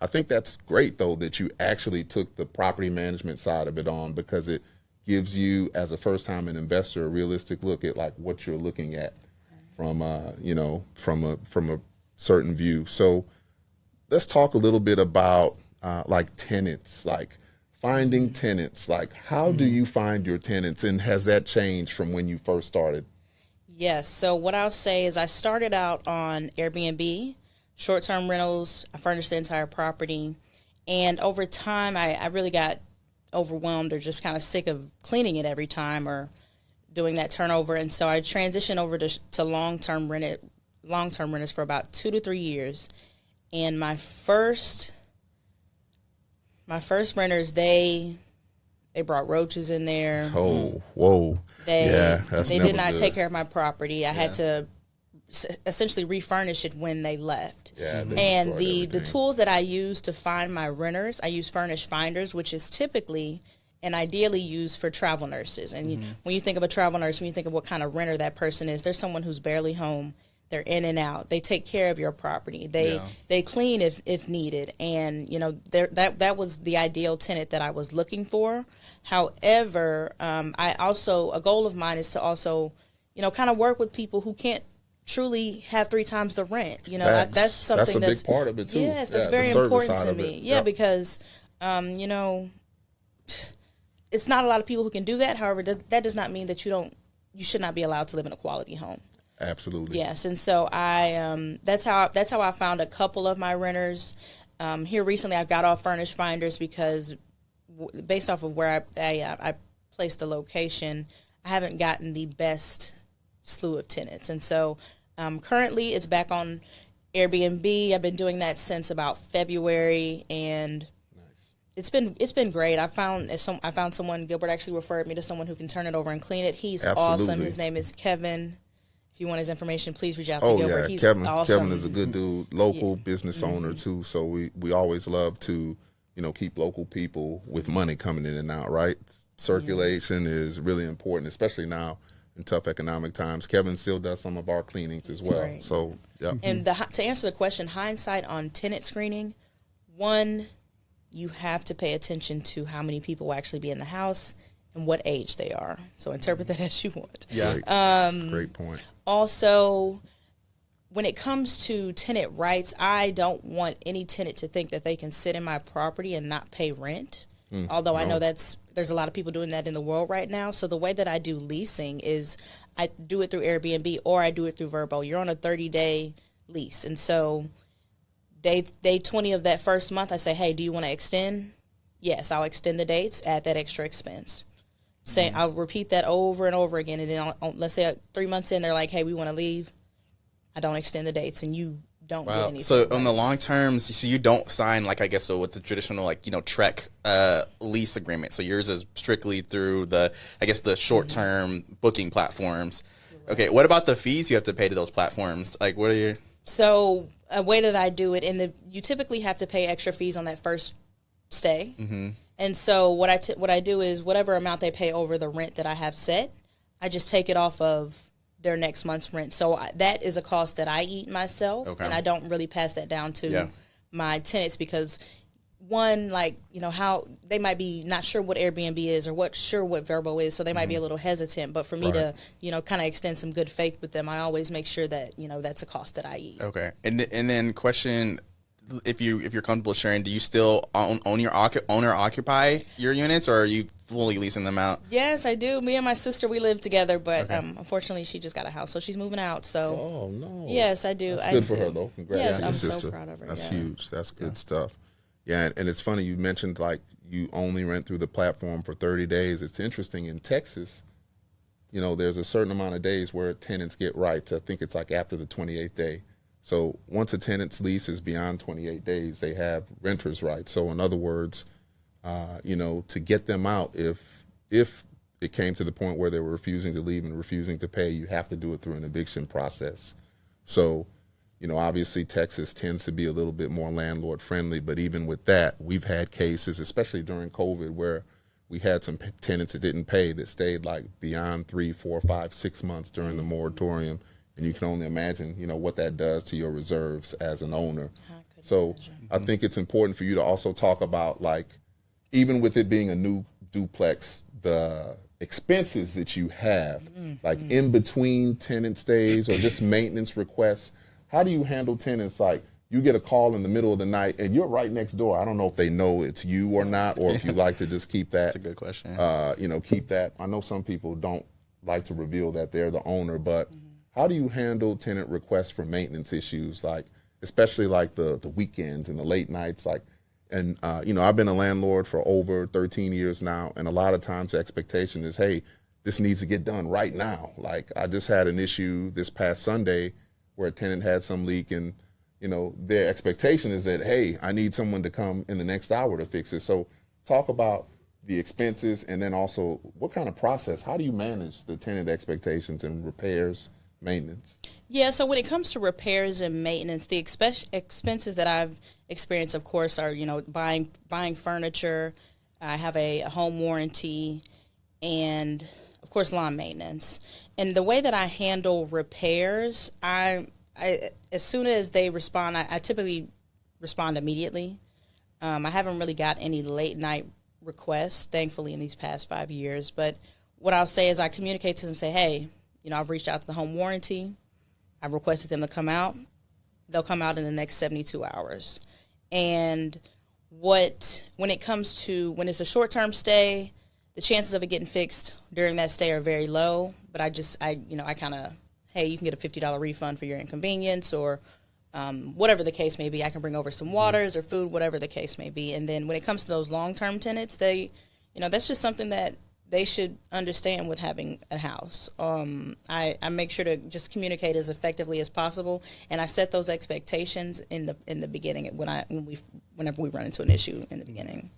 I think that's great, though, that you actually took the property management side of it on, because it gives you, as a first-time investor, a realistic look at like what you're looking at from from a certain view. So let's talk a little bit about like tenants, like finding tenants. Like, how do you find your tenants, and has that changed from when you first started? Yes. So what I'll say is I started out on Airbnb, short-term rentals. I furnished the entire property. And over time, I really got overwhelmed or just kind of sick of cleaning it every time or doing that turnover. And so I transitioned over to long-term renters for about 2 to 3 years. And my first renters, they brought roaches in there. Oh, whoa. They did not good. take care of my property. I had to essentially refurnish it when they left. Yeah, and the tools that I use to find my renters, I use Furnish Finders, which is typically and ideally used for travel nurses. And when you think of a travel nurse, when you think of what kind of renter that person is, there's someone who's barely home. They're in and out. They take care of your property. They clean if needed. And, that was the ideal tenant that I was looking for. However, a goal of mine is to also, kind of work with people who can't truly have 3 times the rent. That's something that's a big part of it too. Yes, that's very important to me. Yeah, because, it's not a lot of people who can do that. However, that does not mean that you should not be allowed to live in a quality home. Absolutely. Yes, and so that's how I found a couple of my renters. Here recently, I've got off Furnish Finders because based off of where I placed the location, I haven't gotten the best slew of tenants. And so currently it's back on Airbnb. I've been doing that since about February, and it's been great. I found someone. Gilbert actually referred me to someone who can turn it over and clean it. He's awesome. His name is Kevin. If you want his information, please reach out to Gilbert. Yeah, He's Kevin. awesome. Kevin is a good dude, local business owner too. So we always love to, keep local people with money coming in and out, right? Circulation is really important, especially now in tough economic times. Kevin still does some of our cleanings as well. Right. So, yeah. And to answer the question, hindsight on tenant screening, one, you have to pay attention to how many people will actually be in the house and what age they are. So interpret that as you want. Yeah. Great point. Also, when it comes to tenant rights, I don't want any tenant to think that they can sit in my property and not pay rent. Although I know there's a lot of people doing that in the world right now. So the way that I do leasing is I do it through Airbnb or I do it through Verbo. You're on a 30-day lease. And so day 20 of that first month, I say, hey, do you want to extend? Yes, I'll extend the dates, add that extra expense. I'll repeat that over and over again. And then let's say 3 months in, they're like, hey, we want to leave. I don't extend the dates, and you don't get anything. So on the long term, so you don't sign with the traditional Trek lease agreement. So yours is strictly through the short term booking platforms. Right. Okay, what about the fees you have to pay to those platforms? Like, what are your? So a way that I do it, you typically have to pay extra fees on that first stay. Mm-hmm. And so what I do is whatever amount they pay over the rent that I have set, I just take it off of their next month's rent. So that is a cost that I eat myself, and I don't really pass that down to my tenants because, one, how they might be not sure what Airbnb is or what Verbo is, so they might be a little hesitant. But for me to, kind of extend some good faith with them, I always make sure that, that's a cost that I eat. Okay. And then question, if you're comfortable sharing, do you still own or occupy your units, or are you fully leasing them out? Yes, I do. Me and my sister, we live together, but unfortunately, she just got a house, so she's moving out. So, oh no. Yes, I do. That's good for her, though. Congrats to your sister. So proud of her. That's huge. That's good stuff. Yeah, and it's funny you mentioned you only rent through the platform for 30 days. It's interesting in Texas. There's a certain amount of days where tenants get rights. I think it's after the 28th day. So once a tenant's lease is beyond 28 days, they have renter's rights. So in other words, to get them out, if it came to the point where they were refusing to leave and refusing to pay, you have to do it through an eviction process. So, obviously Texas tends to be a little bit more landlord friendly, but even with that, we've had cases, especially during COVID, where we had some tenants that didn't pay that stayed beyond 3, 4, 5, 6 months during the moratorium. And you can only imagine, what that does to your reserves as an owner. So I think it's important for you to also talk about, like, even with it being a new duplex, the expenses that you have, like in between tenant stays or just maintenance requests. How do you handle tenants? Like, you get a call in the middle of the night and you're right next door. I don't know if they know it's you or not, or if you like to just keep that. That's a good question. Keep that. I know some people don't like to reveal that they're the owner, but how do you handle tenant requests for maintenance issues, like especially like the weekends and the late nights, like? And, I've been a landlord for over 13 years now, and a lot of times the expectation is, hey, this needs to get done right now. Like, I just had an issue this past Sunday where a tenant had some leak, and, their expectation is that, hey, I need someone to come in the next hour to fix it. So talk about the expenses, and then also what kind of process, how do you manage the tenant expectations and repairs, maintenance? Yeah, so when it comes to repairs and maintenance, the expenses that I've experienced, of course, are, buying furniture. I have a home warranty, and, of course, lawn maintenance. And the way that I handle repairs, I as soon as they respond, I typically respond immediately. I haven't really got any late night requests, thankfully, in these past 5 years. But what I'll say is I communicate to them, say, hey, I've reached out to the home warranty. I've requested them to come out. They'll come out in the next 72 hours. And when it comes to when it's a short-term stay, the chances of it getting fixed during that stay are very low. But I kind of, hey, you can get a $50 refund for your inconvenience, or whatever the case may be. I can bring over some waters or food, whatever the case may be. And then when it comes to those long-term tenants, that's just something that they should understand with having a house. I make sure to just communicate as effectively as possible, and I set those expectations in the beginning whenever we run into an issue in the beginning.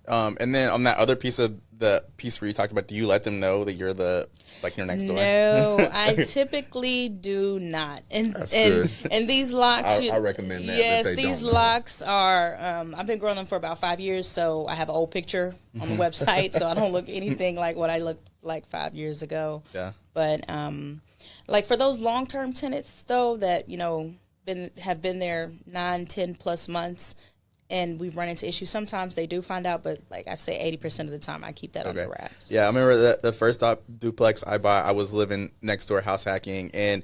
And then on that other piece where you talked about, do you let them know that you're you're next door? No, I typically do not. And these locks, I recommend that. Yes, that they these don't locks are. I've been growing them for about 5 years, so I have an old picture on the website, so I don't look anything like what I looked like 5 years ago. Yeah. But like for those long-term tenants, though, that have been there 9, 10 plus months, and we've run into issues. Sometimes they do find out, but like I say, 80% of the time I keep that under wraps. Yeah, I remember the first duplex I bought, I was living next door house hacking, and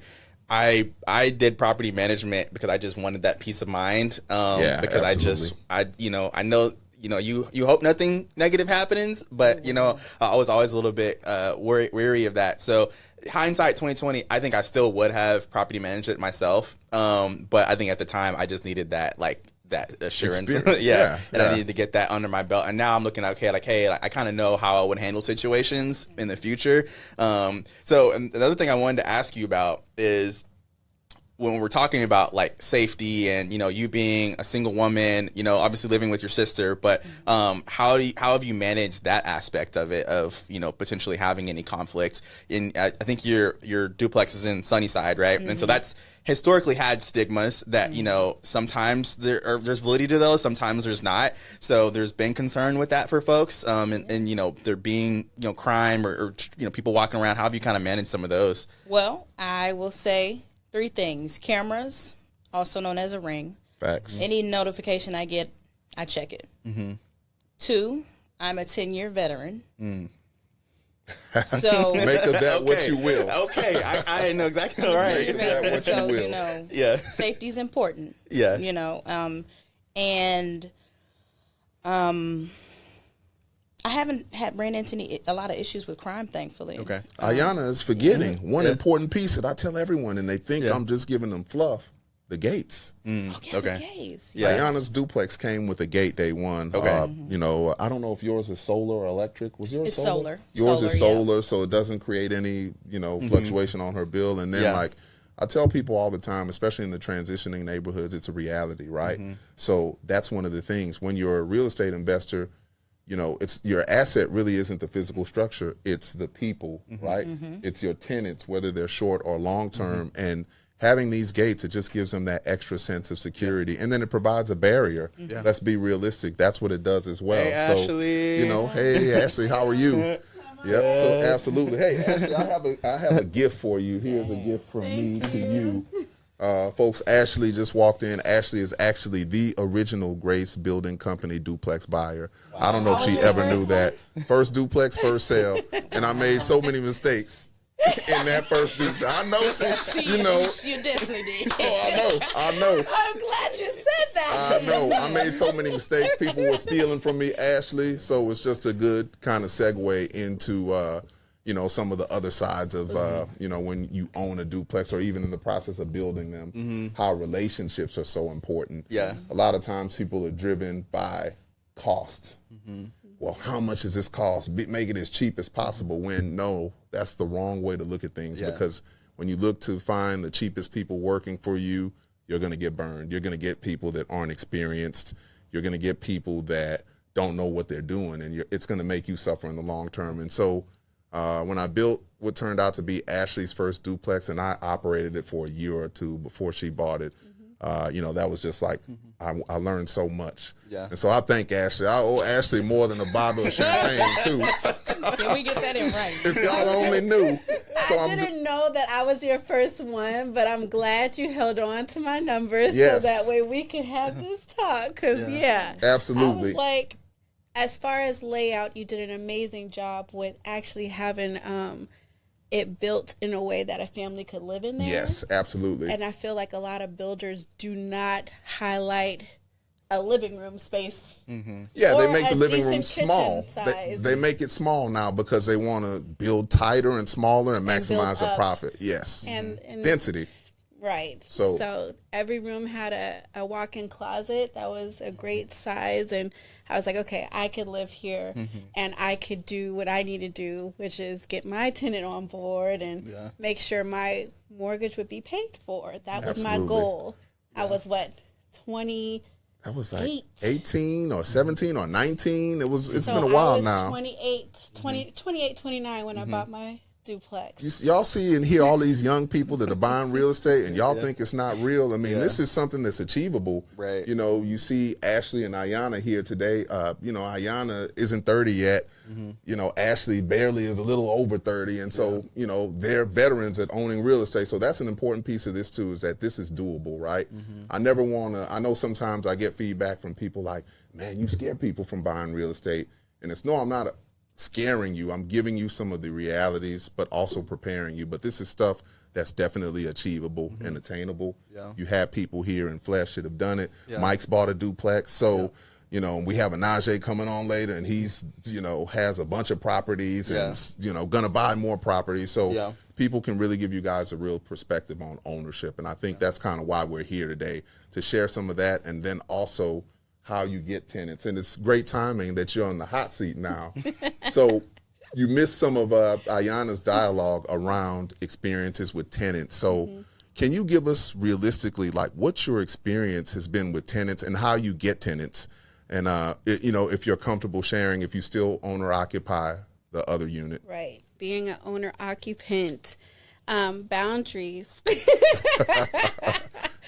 I did property management because I just wanted that peace of mind. Because absolutely. I know you hope nothing negative happens, but I was always a little bit weary of that. So hindsight 2020, I think I still would have property managed it myself. But I think at the time I just needed that that assurance. I needed to get that under my belt. And now I'm looking at, I kind of know how I would handle situations in the future. So another thing I wanted to ask you about is, when we're talking about like safety and you being a single woman, obviously living with your sister, but how have you managed that aspect of it, of potentially having any conflicts? I think your duplex is in Sunnyside, right? And so that's historically had stigmas that sometimes there's validity to those, sometimes there's not. So there's been concern with that for folks, and there being crime or people walking around. How have you kind of managed some of those? Well, I will say 3 things. Cameras, also known as a ring. Facts. Any notification I get, I check it. 2, I'm a 10-year veteran. So make of that what you will. Okay, I know exactly. All right. Make of that what so, you will. Safety's important. Yeah. I haven't ran into a lot of issues with crime, thankfully. Okay. Ayana is forgetting one important piece that I tell everyone, and they think I'm just giving them fluff. The gates. The gates. Yeah. Ayana's duplex came with a gate day one. Okay. I don't know if yours is solar or electric. Was yours It's solar? solar. Yours Solar, is solar, so it doesn't create any, fluctuation on her bill. And then I tell people all the time, especially in the transitioning neighborhoods, it's a reality, right? So that's one of the things. When you're a real estate investor, it's your asset really isn't the physical structure, it's the people, right? It's your tenants, whether they're short or long term. And having these gates, it just gives them that extra sense of security. And then it provides a barrier. Let's be realistic. That's what it does as well. Hey, Ashley. Hey, Ashley, how are you? Yep. So absolutely. Hey, Ashley, I have a gift for you. Here's a gift from me to you. Folks, Ashley just walked in. Ashley is actually the original Grace Building Company duplex buyer. Wow. I don't know if she ever knew that. First duplex, first sale. And I made so many mistakes in that first duplex. I know You definitely did. Oh, I know. I'm glad you said that. I know. I made so many mistakes. People were stealing from me, Ashley. So it's just a good kind of segue into some of the other sides of, when you own a duplex or even in the process of building them, how relationships are so important. Yeah. A lot of times people are driven by cost. Well, how much does this cost? Make it as cheap as possible, when no, that's the wrong way to look at things, because when you look to find the cheapest people working for you, you're going to get burned. You're going to get people that aren't experienced. You're going to get people that don't know what they're doing, and it's going to make you suffer in the long term. And so when I built what turned out to be Ashley's first duplex, and I operated it for a year or two before she bought it, that was just like, I learned so much. Yeah. And so I thank Ashley. I owe Ashley more than a bottle of champagne, too. Can we get that in right? If y'all only knew. So I didn't know that I was your first one, but I'm glad you held on to my numbers Yes. so that way we could have this talk. Because, Absolutely. I was like, as far as layout, you did an amazing job with actually having it built in a way that a family could live in there. Yes, absolutely. And I feel like a lot of builders do not highlight a living room space. Yeah, they Or make a the living room decent small. kitchen They size. make it small now because they want to build tighter and smaller and And build maximize the up. profit. Yes. And Density. Right. So every room had a walk-in closet that was a great size, and I was like, okay, I could live here and I could do what I need to do, which is get my tenant on board and make sure my mortgage would be paid for. That was my Absolutely. goal. I was 20. that was like 18 or 17 or 19. It's been a I while was now. 28, 29 when I bought my duplex. Y'all see and hear all these young people that are buying real estate, and y'all think it's not real. I mean, this is something that's achievable. Right. You see Ashley and Ayanna here today. Ayanna isn't 30 yet. Ashley barely is a little over 30. And so, they're veterans at owning real estate. So that's an important piece of this too, is that this is doable, right? I know sometimes I get feedback from people like, man, you scare people from buying real estate. And I'm not scaring you. I'm giving you some of the realities, but also preparing you. But this is stuff that's definitely achievable and attainable. Yeah. You have people here in flesh that have done it. Yeah. Mike's bought a duplex. So, we have a Najee coming on later, and he's, has a bunch of properties and, going to buy more properties. So people can really give you guys a real perspective on ownership. And I think that's kind of why we're here today, to share some of that, and then also how you get tenants. And it's great timing that you're on the hot seat now. So you missed some of Ayanna's dialogue around experiences with tenants. So can you give us realistically, like, what your experience has been with tenants and how you get tenants? And, if you're comfortable sharing, if you still own or occupy the other unit. Right. Being an owner occupant, boundaries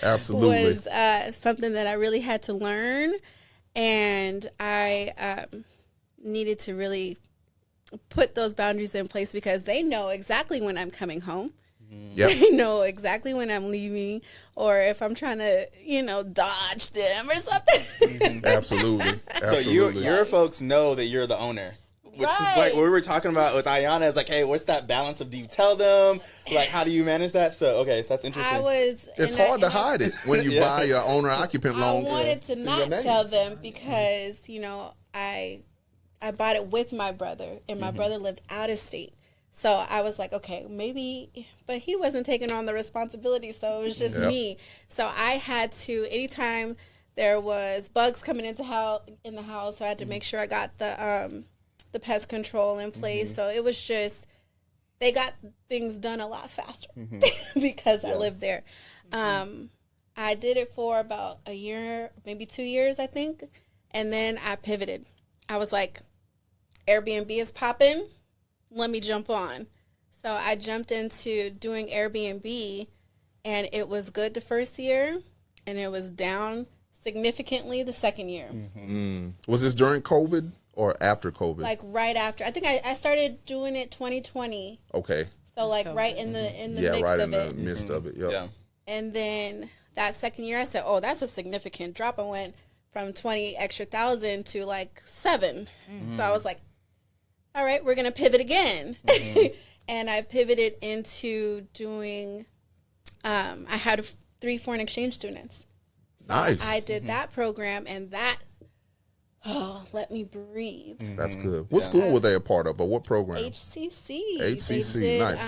Absolutely. was something that I really had to learn. And I needed to really put those boundaries in place because they know exactly when I'm coming home. Yep. They know exactly when I'm leaving, or if I'm trying to, dodge them or something. Absolutely. So your folks know that you're the owner. Which is like what we were talking about with Ayanna. Is like, hey, what's that balance of? Do you tell them? Like, how do you manage that? So, okay, that's interesting. It's hard to hide it when you buy your owner occupant loan. I wanted to not tell them because I bought it with my brother, and my brother lived out of state. So I was like, okay, maybe, but he wasn't taking on the responsibility, so it was just me. So I had to, anytime there was bugs coming in the house, so I had to make sure I got the pest control in place. So it was just, they got things done a lot faster because I lived there. I did it for about a year, maybe 2 years, I think. And then I pivoted. I was like, Airbnb is popping. Let me jump on. So I jumped into doing Airbnb, and it was good the first year, and it was down significantly the second year. Was this during COVID or after COVID? Like right after. I think I started doing it 2020. Okay. So like right in the midst right of in it. the midst of it. Yep. Yeah. And then that second year, I said, oh, that's a significant drop. I went from 20 extra thousand to like 7. So I was like, all right, we're going to pivot again. And I pivoted into doing, I had 3 foreign exchange students. Nice. I did that program, and that, let me breathe. That's good. What school were they a part of, or what program? HCC. HCC, They did, nice.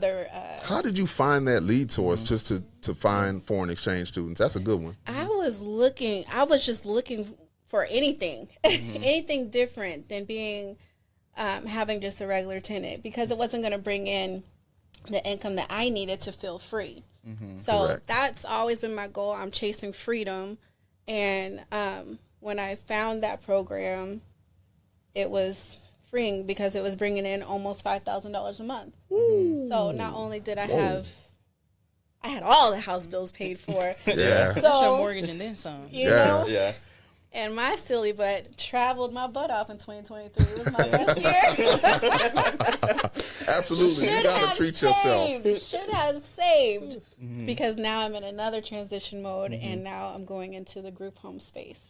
Their. How did you find that lead source just to find foreign exchange students? That's a good one. I was just looking for anything, anything different than being, having just a regular tenant, because it wasn't going to bring in the income that I needed to feel free. So Correct. that's always been my goal. I'm chasing freedom. And when I found that program, it was freeing because it was bringing in almost $5,000 a month. So not only did I had all the house bills paid for. Yeah. That's your So, mortgage and then some. you Yeah. know, Yeah. and my silly butt traveled my butt off in 2023. It was my best year. Absolutely. You got to treat yourself. Should have saved. Because now I'm in another transition mode, and now I'm going into the group home space.